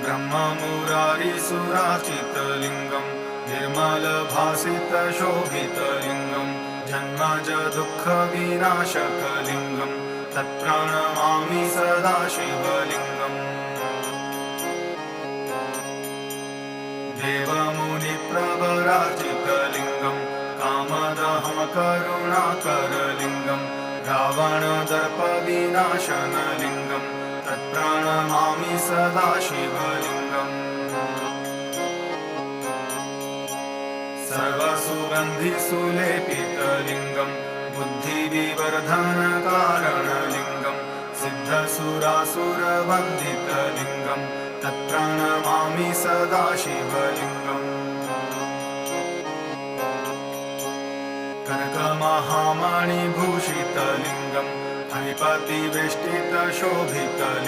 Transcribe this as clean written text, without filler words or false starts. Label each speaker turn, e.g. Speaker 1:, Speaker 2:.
Speaker 1: ब्रह्ममुरारिसुराचितलिङ्गं निर्मलभासितशोभितलिङ्गं जन्मज दुःखविनाशकलिङ्गं तत्प्रणमामि सदा शिवलिङ्गम् देवमुनिप्रवराजितलिङ्गं कामदहं करुणाकरलिङ्गं रावणदर्पविनाशनलिङ्गं तत्प्रणमामि सदा शिवलिङ्गम् सर्वसुगन्धिसुलेपितलिङ्गं बुद्धिविवर्धनकारणलिङ्गं सिद्धसुरासुरवन्दितलिङ्गं तत्प्रणमामि सदा शिवलिङ्गम् कनकमहामणिभूषितलिङ्गं फणिपतिवेष्टितशोभितलिङ्गं